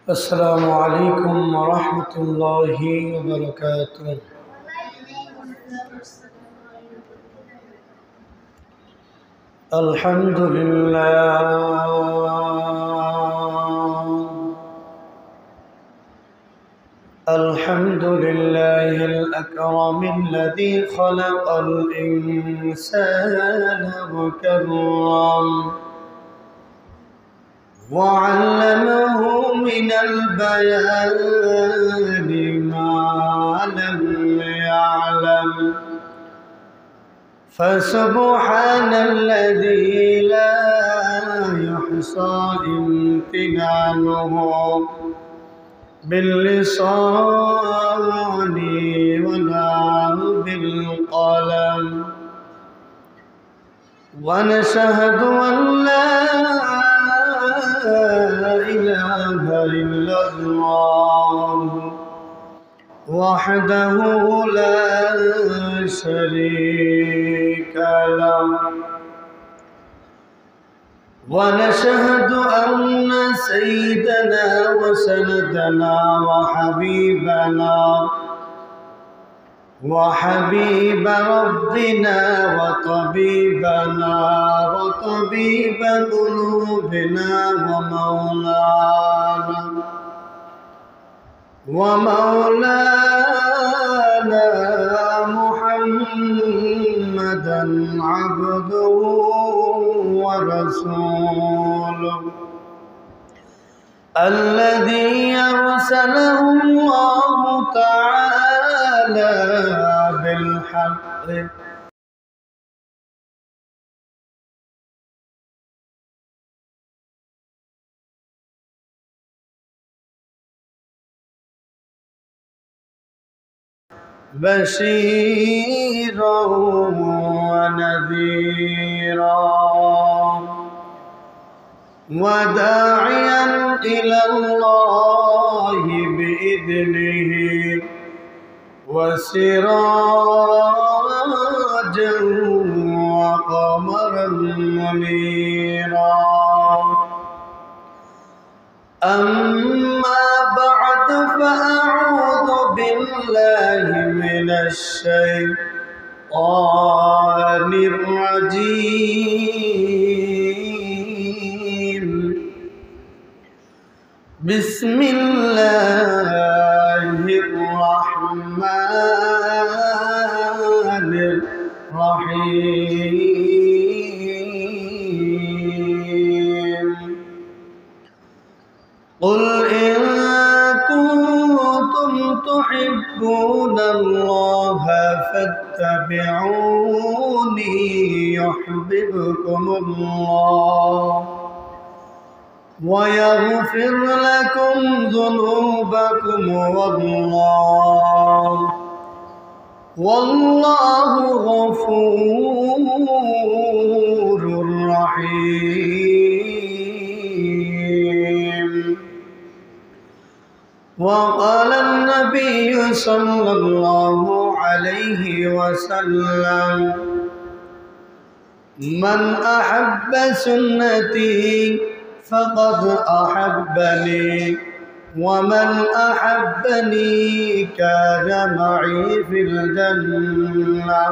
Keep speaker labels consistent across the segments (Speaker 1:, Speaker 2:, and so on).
Speaker 1: السلام عليكم ورحمة الله وبركاته. الحمد لله الحمد لله الأكرم الذي خلق الإنسان وكرم وعلمه من البيان ما لم يعلم فسبحان الذي لا يحصى امتنانه باللسان ولا بالقلم ونشهد أن لا إله إلا الله وحده لا شريك له ونشهد أن سيدنا وسندنا وحبيب ربنا وطبيب قلوبنا ومولانا محمدا عبده ورسوله الذي أرسله الله تعالى بالحق بشيرا ونذيرا وداعيا إلى الله بإذنه وسراجا وقمرا منيرا أما بعد فأعوذ بالله من الشيطان الرجيم بسم الله الرحمن الرحيم قل إن كنتم تحبون الله فاتبعوني يحببكم الله ويغفر لكم ذنوبكم والله غفور رحيم. وقال النبي صلى الله عليه وسلم من أحب سنتي فقد أحبني ومن أحبني كان معي في الجنة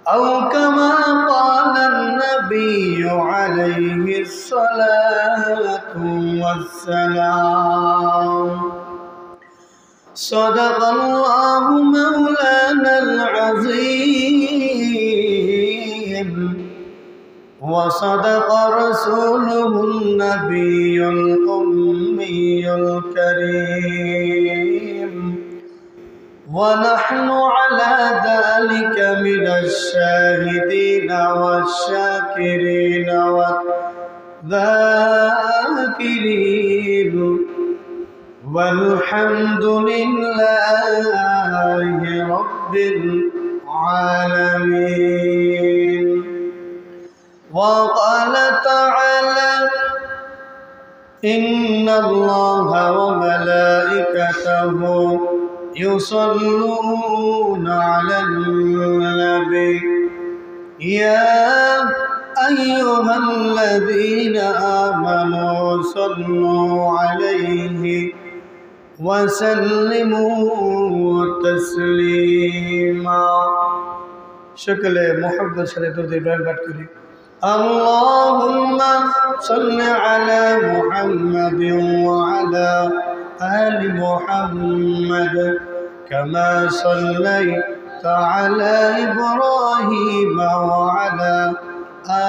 Speaker 1: أو كما قال النبي عليه الصلاة والسلام. صدق الله مولانا العظيم وصدق رسوله النبي الأمي الكريم ونحن على ذلك من الشاهدين والشاكرين والذاكرين والحمد لله رب العالمين. وقال تعالى إن الله وملائكته يصلون على النبي يا أيها الذين آمنوا صلوا عليه وسلموا تسليما شكل محبت شريط إبراهيم باتكري اللهم صل على محمد وعلى آل محمد كما صليت على إبراهيم وعلى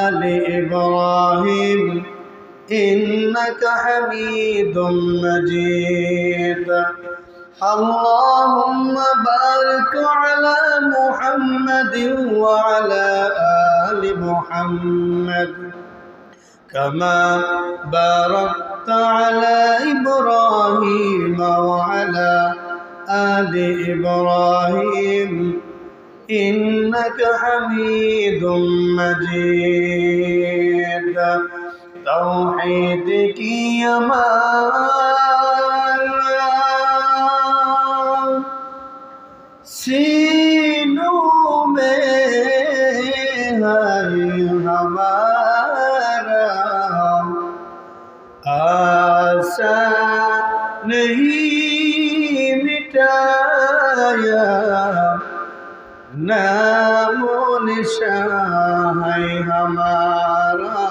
Speaker 1: آل إبراهيم إنك حميد مجيد اللهم بارك على محمد وعلى آل محمد كما باركت على إبراهيم وعلى آل إبراهيم إنك حميد مجيد توحيدك يا सीनों में है हमारा आशा नहीं मिटाया नामो निशान है हमारा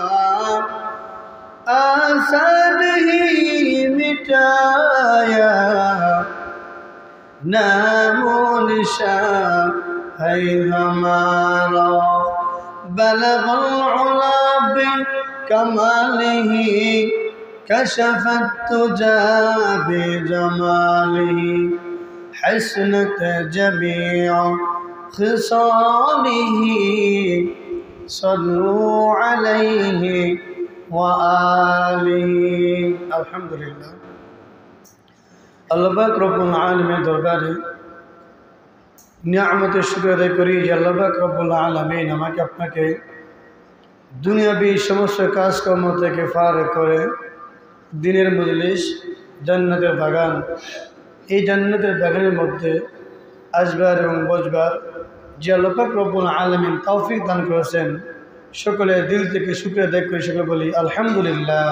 Speaker 1: आशा नहीं मिटाया नामो निशान है हमारा बलगल उला बिकमालिही कशफत तुजा बिजमालिही हसनत जमीअ खिसालिही सल्लु अलैहि व आलिही अल्हम्दुलिल्लाह আল্লাহ পাক রব্বুল আলামিনের দরবারে নিয়ামতের শুকর আদায় করি যে আল্লাহ পাক রব্বুল আলামিন আমাকে আপনাকে দুনিয়াবি সমস্ত কাজকর্ম থেকে ফারেক করে দিনের মজলিস জান্নাতের বাগান এই জান্নাতের বাগানের মধ্যে আসবার এবং বসবার যে আল্লাহ পাক রব্বুল আলামিন তৌফিক দান করেছেন সকলে দিল থেকে শুকর আদায় করি সকলে বলি আলহামদুলিল্লাহ।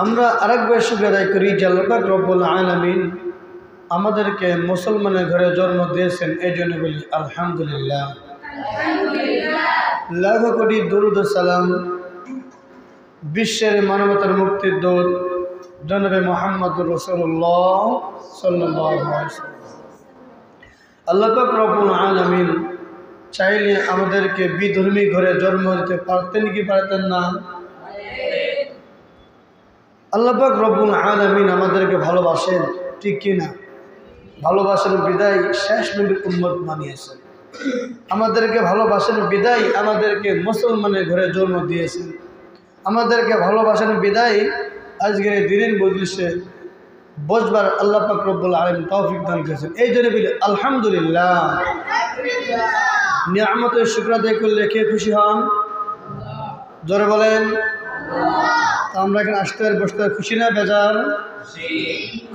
Speaker 1: আমরা আরেকবার শুকর আদায় করি যে আল্লাহ পাক রব্বুল আলামিন আমাদেরকে মুসলমানের ঘরে জন্ম দিয়েছেন এই জন্য বলি আলহামদুলিল্লাহ। লাখ কোটি দরুদ ও সালাম বিশ্বের মানবতার মুক্তির দূত জনাবে মুহাম্মদুর রাসূলুল্লাহ সাল্লাল্লাহু আলাইহি ওয়াসাল্লাম। আল্লাহ পাক রব্বুল আলামিন চাইলে আমাদেরকে বিধর্মী ঘরে জন্ম দিতে পারতেন কি পারতেন না? আল্লাহ পাক রব্বুল আলামিন আমাদেরকে ভালোবাসেন ঠিক কি না? ভালোবাসেন বিদায় শেষ নবীর উম্মত বানিয়েছেন। আমাদেরকে ভালোবাসেন বিদায় আমাদেরকে মুসলমানের ঘরে জন্ম দিয়েছেন। আমাদেরকে ভালোবাসেন বিদায় আজকের এই দিনের মজলিসে বসবার আল্লাহ পাক রব্বুল আলামিন তৌফিক দান করেছেন এই জন্য বলি আলহামদুলিল্লাহ। নিয়ামতের শুকর আদায় করলে কে খুশি হন? জোরে বলেন। আমরা এখানে আসতে আর বসতে খুশি না বেজার?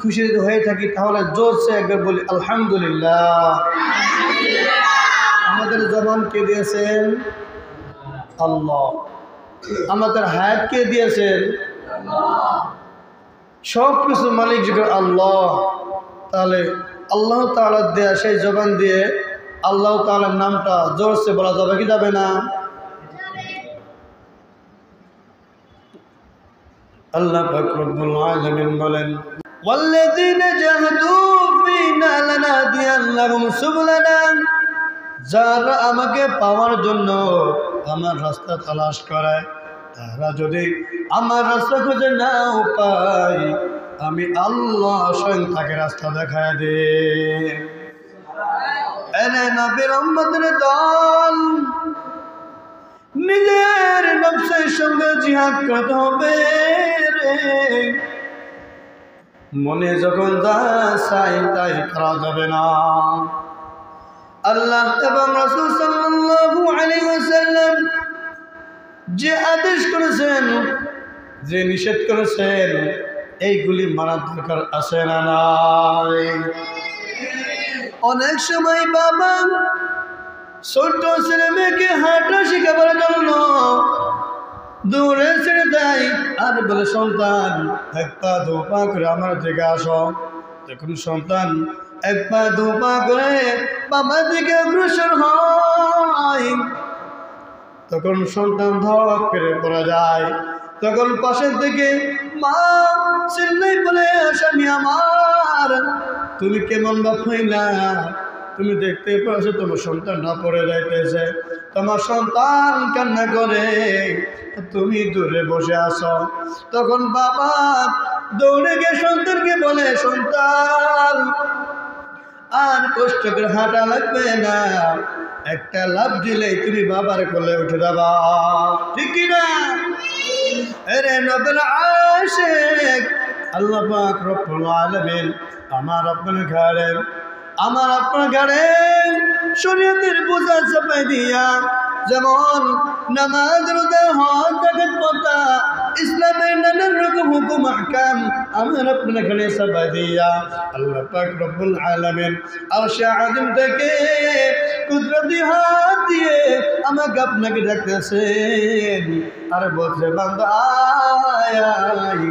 Speaker 1: খুশি যদি হয়ে থাকি তাহলে জোরসে একবার বলি আলহামদুলিল্লাহ। আমাদের জবান কে দিয়েছেন? আল্লাহ। আমাদের হায়াত কে দিয়েছেন? সব কিছু মালিক যখন আল্লাহ, তাহলে আল্লাহ তাআলার দেয়া সেই জবান দিয়ে আল্লাহ তাআলার নামটা জোরসে বলা যাবে কি যাবে না? আল্লাহ পাক রব্বুল আলামিন বলেন ওয়াল্লাযীনা জাহাদু ফীনা লানাহদিয়ান্নাহুম সুবুলানা, যারা আমাকে পাওয়ার জন্য আমার রাস্তা তালাশ করে তারা যদি আমার রাস্তা খুঁজে নাও পায় আমি আল্লাহ স্বয়ং তাকে রাস্তা দেখায় দে। এনে নবীর উম্মতের দল, নিজের নফসের সঙ্গে জিহাদ করতে হবে রে। মনে যখন যা চাই তাই করা যাবে না। আল্লাহ এবং রাসূল সাল্লাল্লাহু আলাইহি ওয়াসাল্লাম যে আদেশ করেছেন, যে নিষেধ করেছেন, এইগুলি মানার দরকার আছে না নাই? অনেক সময় বাবা ছোট্ট ছেলে মেয়েকে হাঁটা শেখাবার জন্য দূরে ছেড়ে দেয় আর বলে সন্তান এক পা দু পা করে আমার দিকে আসো। তখন সন্তান এক পা দু পা করে বাবার দিকে অগ্রসর হয়। তখন সন্তান ধপ করে পড়া যায়। তখন পাশের থেকে মা চিল্লাই বলে, স্বামী আমার তুমি কেমন বাপ হইলা? তুমি দেখতে পাচ্ছ তোমার সন্তানটা পড়ে যাইতেছে, তোমার সন্তান কান্না করে, তুমি দূরে বসে আছো। তখন বাবা দৌড়ে গিয়ে সন্তানকে বলে, সন্তান আর কষ্ট করে হাঁটা লাগবে না, একটা লাফ দিলেই তুমি বাবার কোলে উঠে যাবা। ঠিক কিনা? আরে নবীর আশিক আল্লাহ পাক রব্বুল আলামিন আমার আপনার ঘাড়ে শরীয়তের বোঝা চাপাই দিয়া, যেমন নামাজ রোজা হজ যাকাত পর্দা ইসলামের নানান রকম হুকুম আহকাম আমার আপনার ঘাড়ে চাপাই দিয়া আল্লাহ পাক রব্বুল আলামিন আরশে আযম থেকে কুদরতি হাত দিয়ে আমাকে আপনাকে ডাকতেছেন আর বলছে, বান্দা আয় আয়,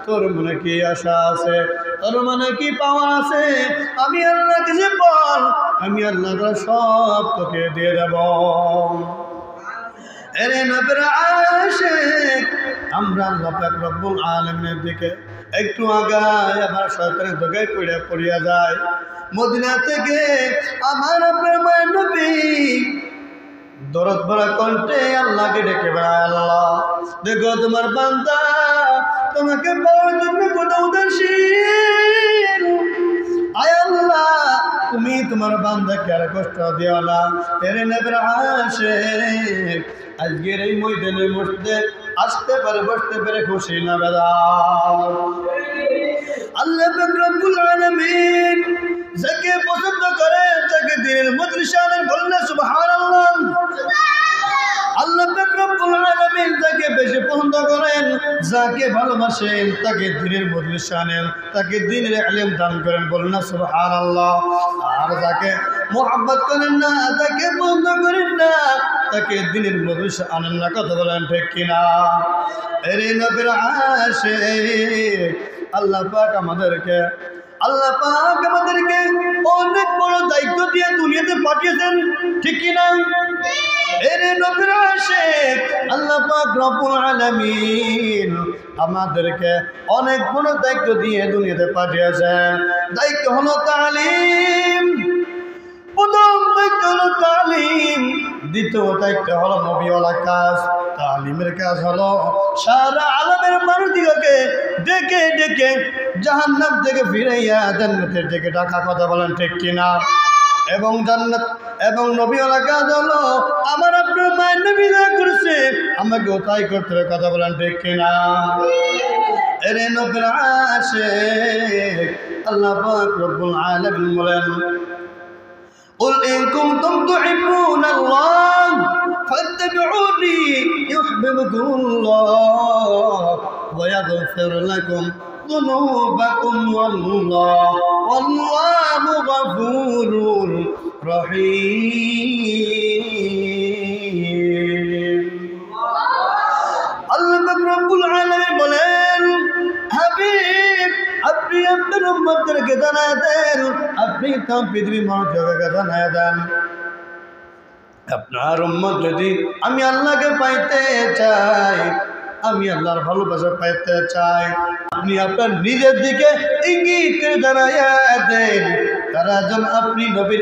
Speaker 1: তোর মনে কি আশা আছে, তোর মনে কি পাওয়া আছে, আমি আল্লাহ কাছে বল, আমি আল্লাহ সব তোকে দিয়ে দেব। এরে নবীর আশিক আমরা আল্লাহ পাক রব্বুল আলামিনের দিকে একটু আগায় আবার শয়তানের ধোঁকায় পড়িয়া যায়। মদিনা থেকে আমার আপনার মায়ের নবী দরদ ভরা কণ্ঠে আল্লাহকে ডেকে বেড়ায়, আল্লাহ দেখো তোমার বান্দা তোমাকে পাওয়ার জন্য কত উদাসীন, আয় আল্লাহ তুমি তোমার বান্দাকে আর কষ্ট দিও না। এরে নবীর আশিক আজকের এই ময়দানের মধ্যে আসতে পারে বসতে পারে খুশি না বেদার। আল্লাহ পাক রব্বুল আলামিন যাকে পছন্দ করে তাকে দ্বীনের মজলিসে আনেন, বললে সুবহানাল্লাহ। আল্লাহ পাক রব্বুল আলামিন যাকে বেশি পছন্দ করেন, যাকে ভালোবাসেন তাকে দ্বীনের মজলিসে আনেন, তাকে দ্বীনের ইলম দান করেন, বলনা সুবহানাল্লাহ। আর যাকে মুহাব্বত করেন না, তাকে পছন্দ করেন না, তাকে দ্বীনের মজলিসে আনেন না। কথা বলেন ঠিক কিনা? এরে নবীর আশিক আল্লাহ পাক আমাদেরকে অনেক বড় দায়িত্ব দিয়ে দুনিয়াতে পাঠিয়েছেন, ঠিক কিনা? এরে নবীর আশিক আল্লাহ পাক রব্বুল আলামিন আমাদেরকে অনেক বড় দায়িত্ব দিয়ে দুনিয়াতে পাঠিয়েছেন। দায়িত্ব হলো তালিম, প্রথম দায়িত্ব হলো তালিম, দ্বিতীয় দায়িত্ব হলো নবীওয়ালা কাজ। তালিমের কাজ হলো সারা আলমের মানুষদিগকে ডেকে ডেকে জাহান্নাম থেকে ফিরাইয়া জান্নাতের দিকে ডাকা। কথা বলেন ঠিক কিনা? এবং জান্নাত এবং নবীওয়ালা কাজ হলো আমার আপনার মায়ের নবী যা করছে আমাকেও তাই করতে হবে। কথা বলেন ঠিক কিনা? এরে নবীর আশিক আল্লাহ পাক রব্বুল আলামিন বলেন, قل إن كنتم تحبون الله فاتبعوني يحببكم الله ويغفر لكم ذنوبكم والله غفور رحيم। আল্লাহ পাক রব্বুল আলামিন বলেন, হাবিব আপনি আপনার উম্মতদেরকে জানায় দেন, আপনি তো পৃথিবীর মানুষকে জানায় দেন, আপনার উম্মত যদি আমি আল্লাহকে পাইতে চাই, আমি আল্লাহর ভালোবাসা পাইতে চাই, আপনি আপনার নিজের দিকে ইঙ্গিত জানাইয়া দেন, তারা যেন আপনি নবীর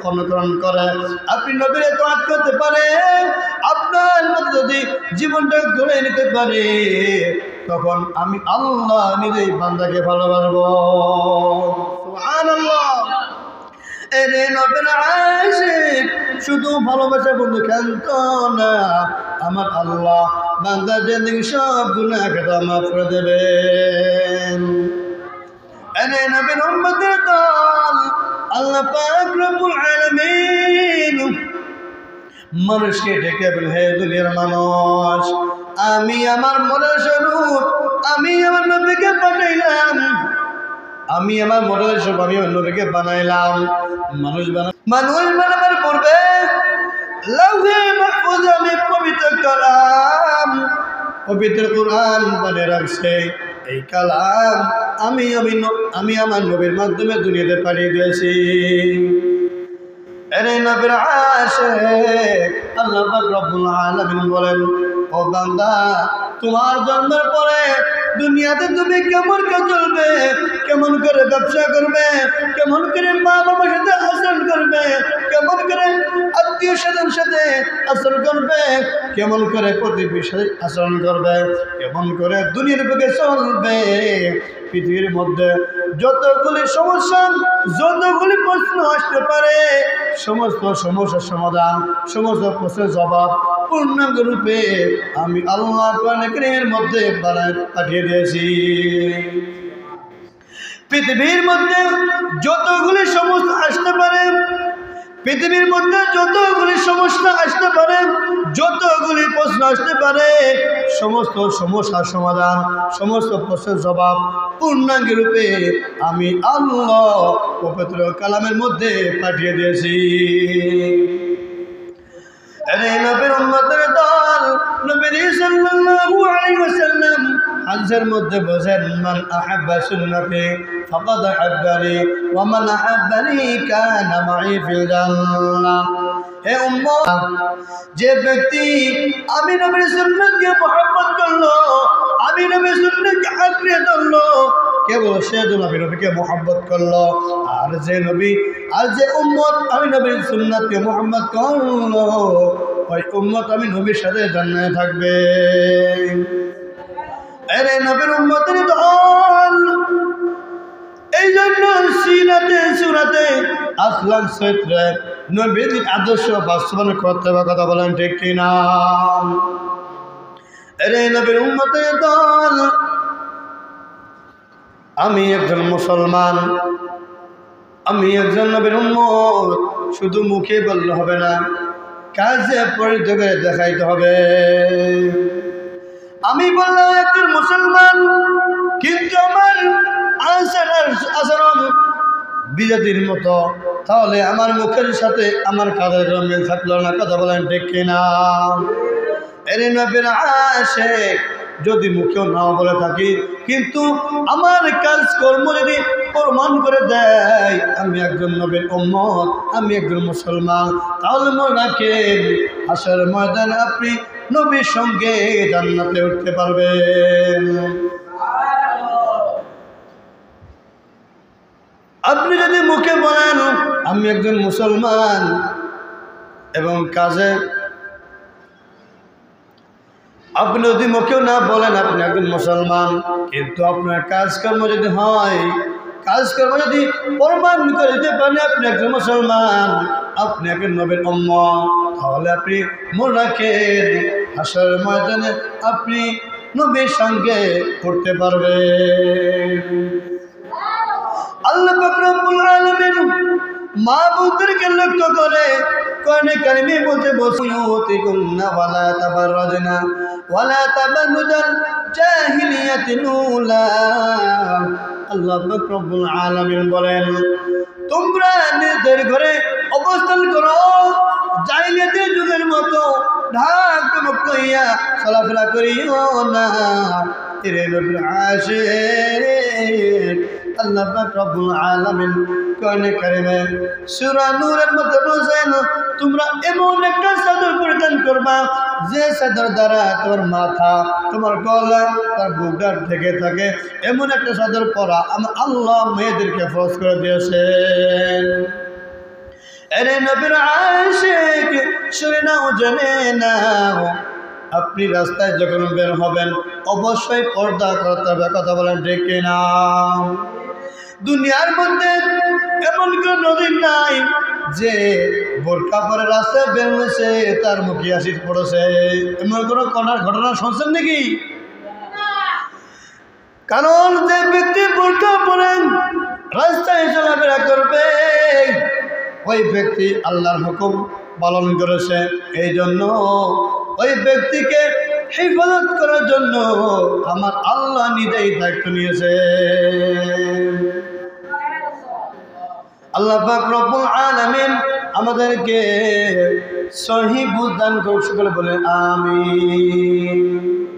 Speaker 1: অনুকরণ করে, আপনি নবীর ইতাআত করতে পারে, আপনার মতো যদি জীবনটা গড়ে নিতে পারে, তখন আমি আল্লাহ নিজেই বান্দাকে ভালোবাসবো। সুবহানাল্লাহ। এরে নবীর আশিক শুধু ভালোবাসা বন্ধু খেলত না, আমার আল্লাহ বান্দার জিন্দেগি সব গুনাহ মাফ করে দেবেন। এরে নবীর উম্মতের দল আল্লাহ পাক রব্বুল আলামিন মানুষকে ডেকে বলেন, হে দুনিয়ার মানুষ, আমি আমার মনের স্বরূপ আমি আমার নবীকে পাঠাইলাম, আমি আমার মনের স্বরূপ আমি আমার নবীকে বানাইলাম। মানুষ বানাবার পূর্বে লাউহে মাহফুজ আমি পবিত্র কালাম, পবিত্র কুরআন বলে রাখছে। এই কালাম আমি আমার নবীর মাধ্যমে দুনিয়াতে পাঠিয়ে দিয়েছি। এরে নবীর আশিক আল্লাহ পাক রব্বুল আলামিন বলেন, ও বান্দা, তোমার জন্মের পরে দুনিয়াতে তুমি কেমন করে চলবে, কেমন করে ব্যবসা করবে, কেমন করে মা বাবার সাথে আচরণ করবে, কেমন করে আত্মীয় স্বজনের সাথে আচরণ করবে, কেমন করে প্রতিবেশীর সাথে আচরণ করবে, কেমন করে দুনিয়ার বুকে চলবে, পৃথিবীর মধ্যে যতগুলি সমস্যা, যতগুলি প্রশ্ন আসতে পারে, সমস্ত সমস্যার সমাধান, সমস্ত প্রশ্নের জবাব পূর্ণাঙ্গ রূপে আমি আল্লাহ কোরআন কারীমের মধ্যে বানায় পাঠিয়ে দিয়েছি। পৃথিবীর মধ্যে যতগুলি সমস্যা আসতে পারে, পৃথিবীর মধ্যে যতগুলি সমস্যা আসতে পারে, যতগুলি প্রশ্ন আসতে পারে, সমস্ত সমস্যার সমাধান, সমস্ত প্রশ্নের জবাব পূর্ণাঙ্গ রূপে আমি আল্লাহ পবিত্র কালামের মধ্যে পাঠিয়ে দিয়েছি। আরে নবীর উম্মতের দল, নবী সাল্লাল্লাহু আলাইহি ওয়াসাল্লাম হাদিসের মধ্যে বলেন, মান আহাব্বা সুন্নতি ফাকাদ আহাব্বানি ওয়া মান আহাব্বানি কানা মাই ফিল জান্নাহ। হে উম্মত, যে ব্যক্তি আমি নবীর সুন্নতকে মহব্বত করলো, আমি নবীর সুন্নতকে আঁকড়ে ধরলো, কেবল সে নবীকে মহব্বত করলো। আর যে উম্মত আমি নবীর সুন্নতকে মহব্বত করলো, ওই উম্মত আমি নবীর সাথে জান্নাতে থাকবে। আরে নবীর উম্মতের দল, এই জন্য সিরাতে সুরাতে আখলাক চরিত্রে নবীর আদর্শ বাস্তবায়ন করতে হবে। কথা বলেন ঠিক কিনা? আরে নবীর উম্মতের দল, আমি একজন মুসলমান, আমি একজন নবীর উম্মত, শুধু মুখে বললে হবে না, কাজে পরিণত করে দেখাইতে হবে। আমি বললাম একজন মুসলমান, কিন্তু আমার আচরণ বিজাতির মতো, তাহলে আমার মুখের সাথে আমার কাজের মিল থাকলো না। কথা বলেন ঠিক কিনা? এর নবীর আশিক যদি মুখেও নাও বলে থাকি, কিন্তু আমার কাজকর্ম যদি প্রমাণ করে দেয় আমি একজন নবীর উম্মত, আমি একজন মুসলমান, তাহলে মনে রাখেন হাসরের ময়দানে আপনি নবীর সঙ্গে জান্নাতে উঠতে পারবেন। আপনি যদি মুখে বলেন আমি একজন মুসলমান এবং কাজে আপনি যদি মুখেও না বলেন আপনি একজন মুসলমান, কিন্তু আপনার কাজকর্ম যদি হয়, কাজকর্ম যদি প্রমাণ করে দিতে পারেন আপনি একজন মুসলমান, আপনি একজন নবীর উম্মত, তাহলে আপনি মনে রাখেন হাসরের ময়দানে আপনি নবীর সঙ্গে করতে পারবেন। আল্লাহ পাক রব্বুল আলামিন মা বোনদেরকে লক্ষ্য করে কোরআনে কারিমে বলতে বসিয়ুতিকুন্না ওয়ালা তাবাররাজনা ওয়ালা তাবাররুজাল জাহিলিয়াতিল উলা। আল্লাহ পাক রব্বুল আলামিন বলেন, তোমরা নিজেদের ঘরে অবস্থান করো, জাহিলিয়াতের যুগের মতো ঢাক ঢোক লইয়া চলাফেরা করিও না। এরে নবীর আশিক আল্লাহ পাক রব্বুল আলামিন কোরআনে কারিমে সূরা নূরের মধ্যে বলেন, তোমরা এমন একটা চাদর পরিধান করবা যে চাদর দ্বারা তোমার মাথা, তোমার গলা, তার বুকটা ঢেকে থাকে, এমন একটা চাদর পরা আল্লাহ মেয়েদেরকে ফরজ করে দিয়েছেন। এরে নবীর আশিক শুনে নাও, জেনে নাও, আপনি রাস্তায় যখন বের হবেন অবশ্যই পর্দা করতে হবে। কথা বলেন ঠিক কিনা? দুনিয়ার মধ্যে এমন কোন নদী নাই যে বোরকা পরে রাস্তায় বের হয়েছে তার মুখে অ্যাসিড পড়েছে, এমন কোনো ঘটনা শুনছেন নাকি? কারণ যে ব্যক্তি বোরকা পরে রাস্তায় চলাফেরা করবে ওই ব্যক্তি আল্লাহর হুকুম পালন করেছে, এই জন্য ওই ব্যক্তিকে হেফাজত করার জন্য আমার আল্লাহ নিজেই দায়িত্ব নিয়েছে। আল্লাহ পাক রব্বুল আলামিন আমাদেরকে সহি বুঝ দান করুক। সকলে বলে আমিন।